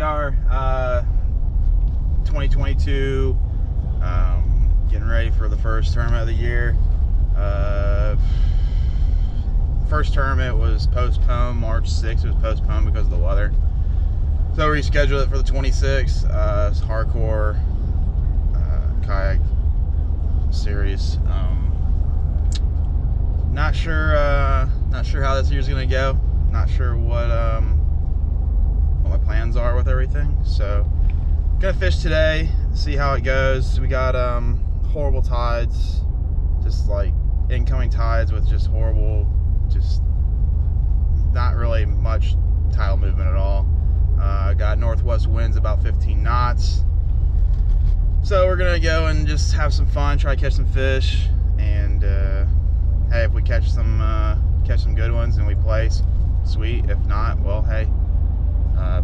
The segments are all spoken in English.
are, 2022, getting ready for the first tournament of the year. First tournament was postponed, March 6th. It was postponed because of the weather. So we rescheduled it for the 26th. It's hardcore kayak series. Not sure how this year's gonna go. Not sure what my plans are with everything. So gonna fish today, see how it goes. We got horrible tides, just like incoming tides with just horrible, just not really much tidal movement at all. Got northwest winds about 15 knots. So we're gonna go and just have some fun, try to catch some fish, and hey, if we catch some good ones and we place, sweet. If not, well, hey,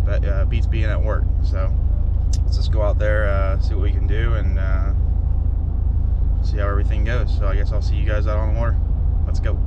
but beats being at work. So let's just go out there, see what we can do, and see how everything goes. So I guess I'll see you guys out on the water. Let's go.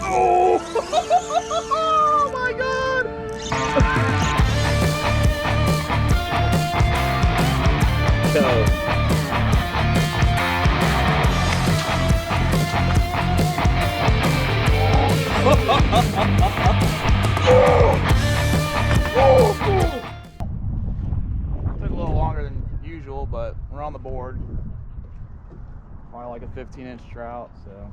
Oh, oh my God! So. Took a little longer than usual, but we're on the board. Probably like a 15-inch trout, so.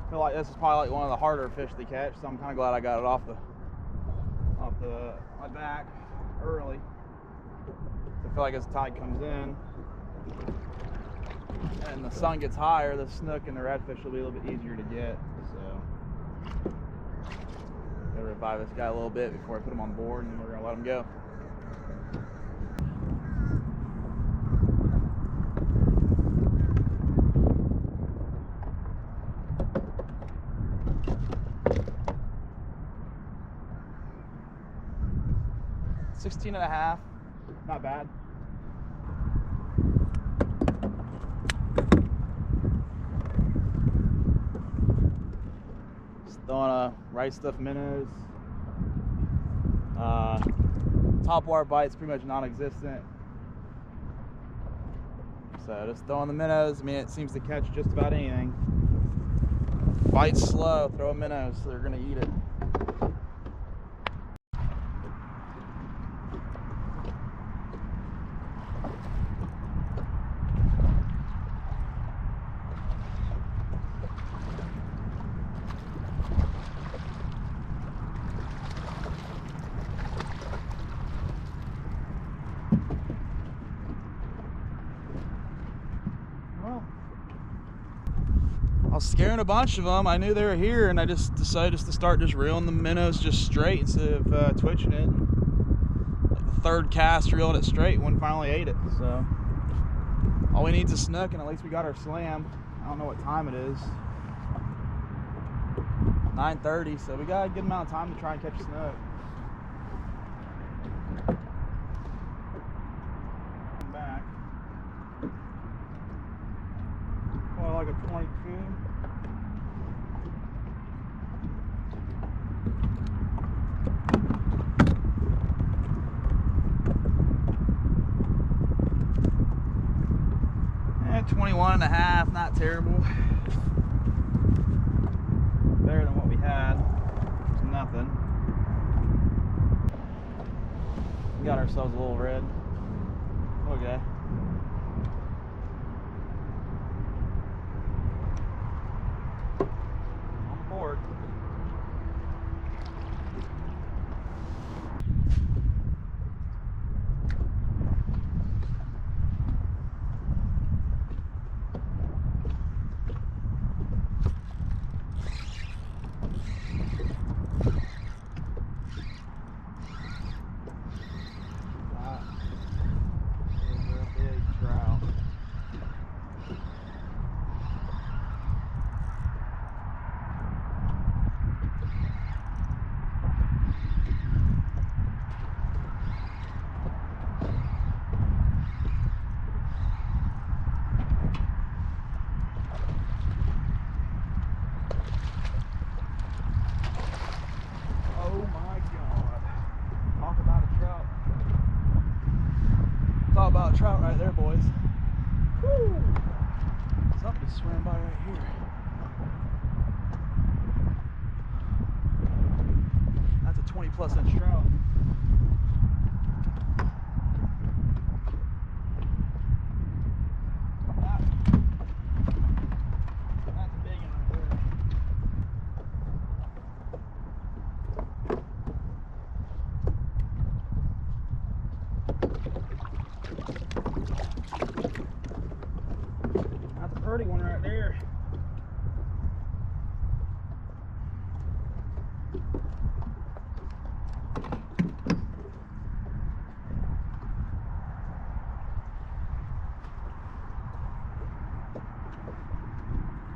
I feel like this is probably like one of the harder fish to catch, so I'm kind of glad I got it off my back early. I feel like as the tide comes in and the sun gets higher, the snook and the redfish will be a little bit easier to get. So gotta revive this guy a little bit before I put him on board, and we're gonna let him go. $16.5, not bad. Just throwing a right stuff minnows. Top water bite's pretty much non-existent. So just throwing the minnows. I mean, it seems to catch just about anything. Bite's slow, throw a minnow, so they're gonna eat it. I was scaring a bunch of them. I knew they were here, and I just decided to start just reeling the minnows just straight instead of twitching it. Like the third cast, reeling it straight, one finally ate it. So all we need is a snook, and at least we got our slam. I don't know what time it is. 9:30, so we got a good amount of time to try and catch a snook. Back. Well, like a 22. And 21.5, not terrible. Better than what we had. It's nothing. We got ourselves a little red. Okay. On the board. trout right there, boys. Woo! Something's swimming by right here. That's a 20+ inch trout. That's a big one right there. That's a pretty one right there.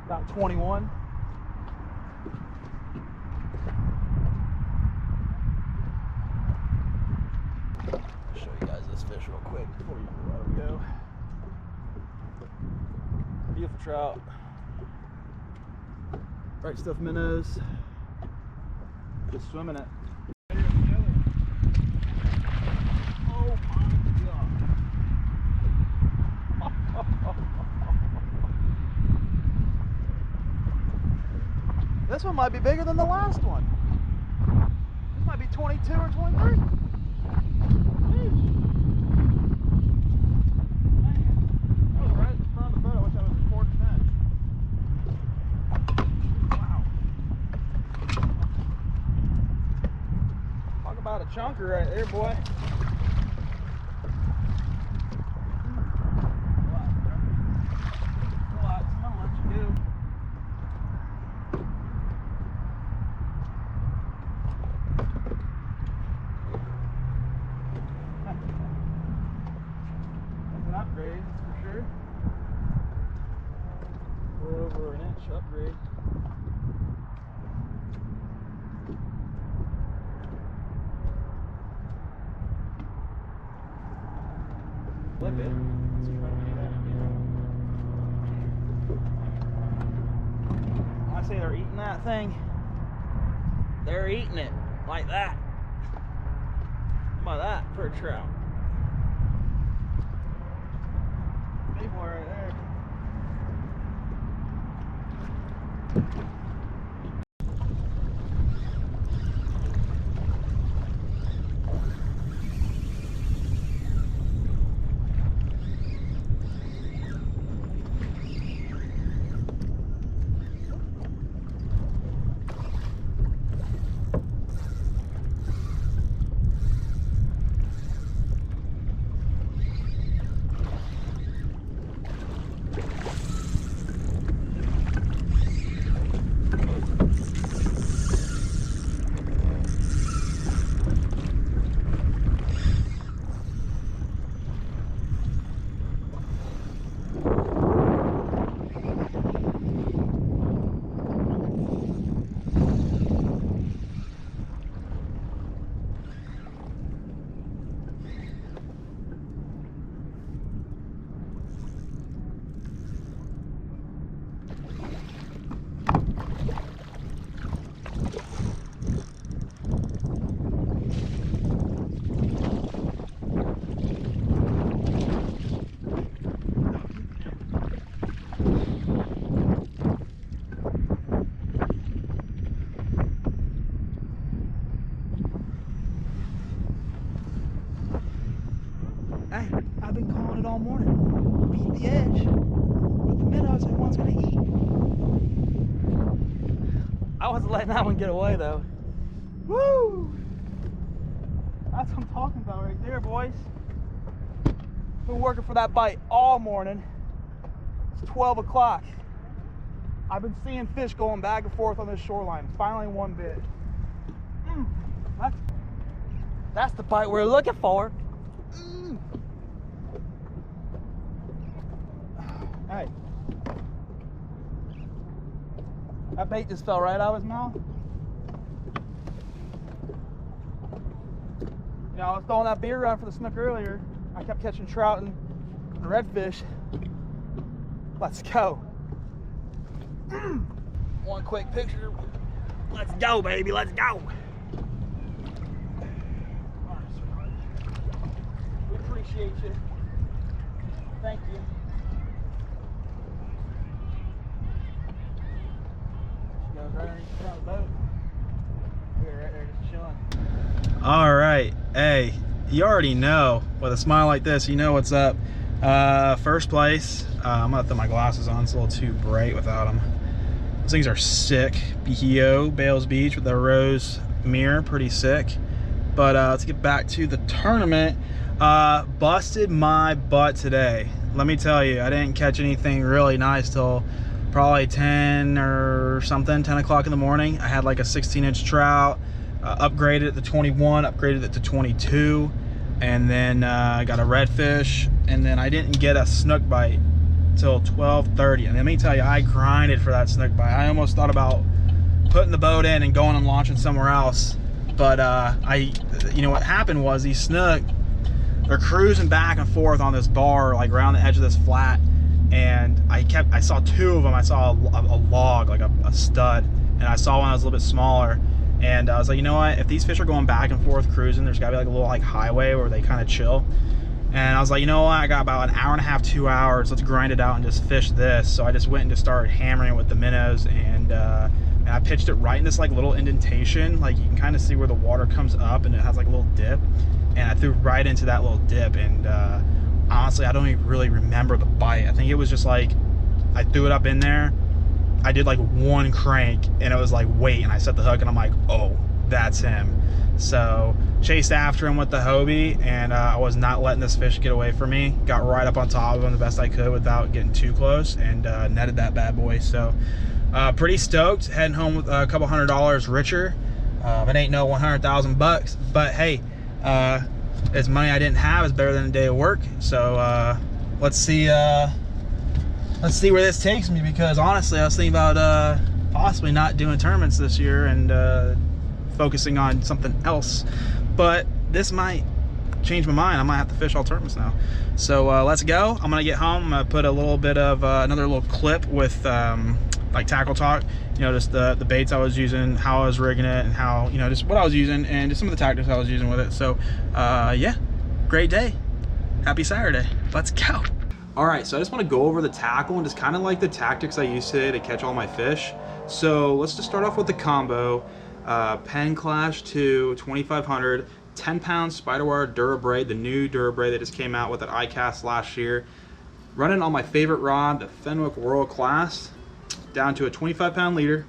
About 21. I'll show you guys this fish real quick before you let him go. Beautiful trout. Bright stuff minnows. Just swimming it. Oh my God. This one might be bigger than the last one. This might be 22 or 23. That was right in front of the boat. I wish I was recording that. Wow. Talk about a chunker right there, boy. Relax, I'm gonna let you go. Upgrade for sure. A little over an inch upgrade. Flip it. Let's try to get that. When I say they're eating that thing, they're eating it like that. How about that for a trout? Big boy right there. Hey, I've been calling it all morning. Beat the edge with the minnows that one's gonna eat. I wasn't letting that one get away though. Woo! That's what I'm talking about right there, boys. Been working for that bite all morning. It's 12 o'clock. I've been seeing fish going back and forth on this shoreline. Finally one bit. That's the bite we're looking for. Hey, that bait just fell right out of his mouth. You know, I was throwing that beer around for the snook earlier. I kept catching trout and redfish. Let's go. One quick picture. Let's go, baby. Let's go. We appreciate you. thank you. She goes right underneath the front of the boat. We're right there just chilling. All right, hey, you already know with a smile like this, you know what's up. First place. I'm gonna throw my glasses on. It's a little too bright without them. Those things are sick. BHO, Bales Beach with the rose mirror, pretty sick. But let's get back to the tournament. Busted my butt today. Let me tell you, I didn't catch anything really nice till probably 10 or something, 10 o'clock in the morning. I had like a 16-inch trout, upgraded it to 21, upgraded it to 22, and then I got a redfish, and then I didn't get a snook bite till 12:30. And let me tell you, I grinded for that snook bite. I almost thought about putting the boat in and going and launching somewhere else. But you know what happened was these snook, they're cruising back and forth on this bar, like around the edge of this flat. And I saw two of them. I saw a log, like a stud, and I saw one that was a little bit smaller. And I was like, you know what? If these fish are going back and forth cruising, there's gotta be like a little like highway where they kind of chill. And I was like, you know what? I got about an hour and a half, 2 hours. Let's grind it out and just fish this. So I just went and just started hammering it with the minnows, and I pitched it right in this like little indentation. Like you can kind of see where the water comes up, and it has like a little dip. And I threw right into that little dip, and honestly, I don't even really remember the bite. I think it was just like, I threw it up in there. I did like one crank, and it was like, wait, and I set the hook, and I'm like, oh, that's him. So chased after him with the Hobie, and I was not letting this fish get away from me. Got right up on top of him the best I could without getting too close, and netted that bad boy. So pretty stoked, heading home with a couple $100 richer. It ain't no 100,000 bucks, but hey, it's money I didn't have. Is better than a day of work. So let's see where this takes me, because honestly, I was thinking about possibly not doing tournaments this year and focusing on something else, but this might change my mind. I might have to fish all tournaments now. So let's go. I'm gonna get home. I'm gonna put a little bit of another little clip with like tackle talk, you know, just the baits I was using, how I was rigging it, and how, you know, just what I was using, and just some of the tactics I was using with it. So yeah, great day. Happy Saturday. Let's go. All right, so I just want to go over the tackle and just kind of like the tactics I use today to catch all my fish. So let's just start off with the combo. Pen Clash 2 2500, 10-pound Spiderwire Durabraid, the new Durabraid that just came out with an iCast last year. Running on my favorite rod, the Fenwick World Class, down to a 25-pound leader.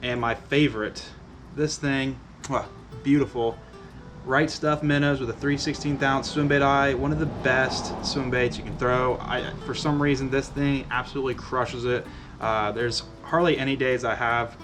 And my favorite, this thing, beautiful, Right Stuff minnows with a 3/16 ounce swim bait eye. One of the best swim baits you can throw. For some reason, this thing absolutely crushes it. There's hardly any days I have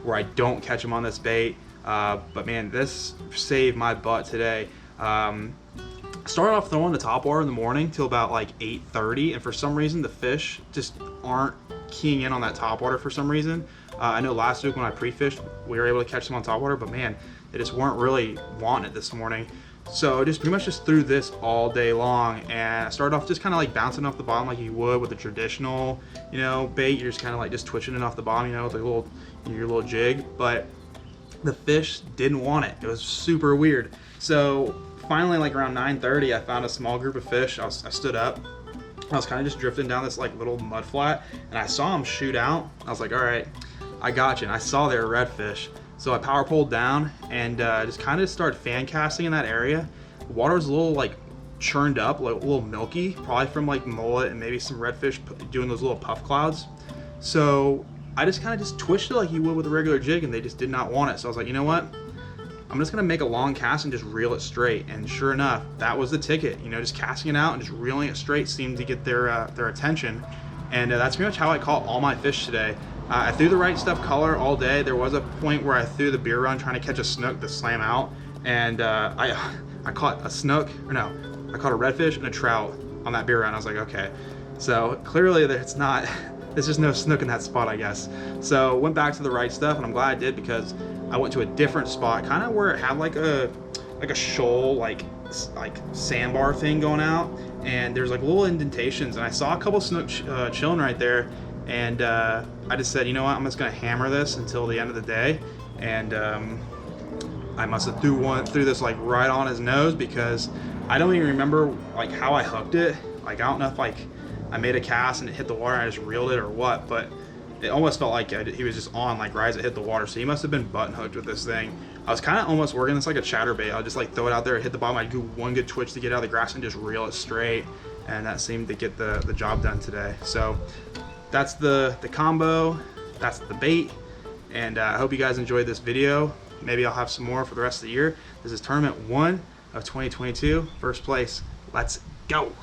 where I don't catch them on this bait, but man, this saved my butt today. Started off throwing the top water in the morning till about like 8:30, and for some reason the fish just aren't keying in on that top water for some reason. I know last week when I pre-fished, we were able to catch them on top water, but man, they just weren't really wanting it this morning. So just pretty much just threw this all day long, and I started off just kind of like bouncing off the bottom like you would with a traditional, you know, bait. You're just kind of like just twitching it off the bottom, you know, with a little, your little jig. But the fish didn't want it. It was super weird. So finally, like around 9:30, I found a small group of fish. I stood up. I was kind of just drifting down this like little mud flat, and I saw them shoot out. I was like, all right, I got you. And I saw they were redfish. So I power poled down and just kind of started fan casting in that area. The water was a little like churned up, like a little milky, probably from like mullet and maybe some redfish doing those little puff clouds. So I just kind of just twitched it like you would with a regular jig, and they just did not want it. So I was like, you know what? I'm just gonna make a long cast and just reel it straight. And sure enough, that was the ticket. You know, just casting it out and just reeling it straight seemed to get their attention. And that's pretty much how I caught all my fish today. I threw the Right Stuff color all day. There was a point where I threw the beer run trying to catch a snook to slam out, and I caught a snook, or no, I caught a redfish and a trout on that beer run. I was like, okay, so clearly there's just no snook in that spot, I guess. So went back to the Right Stuff, and I'm glad I did, because I went to a different spot, kind of where it had like a shoal, like sandbar thing going out, and there's like little indentations, and I saw a couple snook chilling right there. And I just said, you know what, I'm just gonna hammer this until the end of the day. And I must have threw this like right on his nose, because I don't even remember like how I hooked it. Like, I don't know if like I made a cast and it hit the water and I just reeled it or what, but it almost felt like he was just on like right as it hit the water. So he must have been button hooked with this thing. I was kind of almost working this like a chatterbait. I'll just like throw it out there, hit the bottom. I'd do one good twitch to get out of the grass and just reel it straight. And that seemed to get the job done today. So that's the combo, that's the bait. And I hope you guys enjoyed this video. Maybe I'll have some more for the rest of the year. This is Tournament 1 of 2022, first place. Let's go.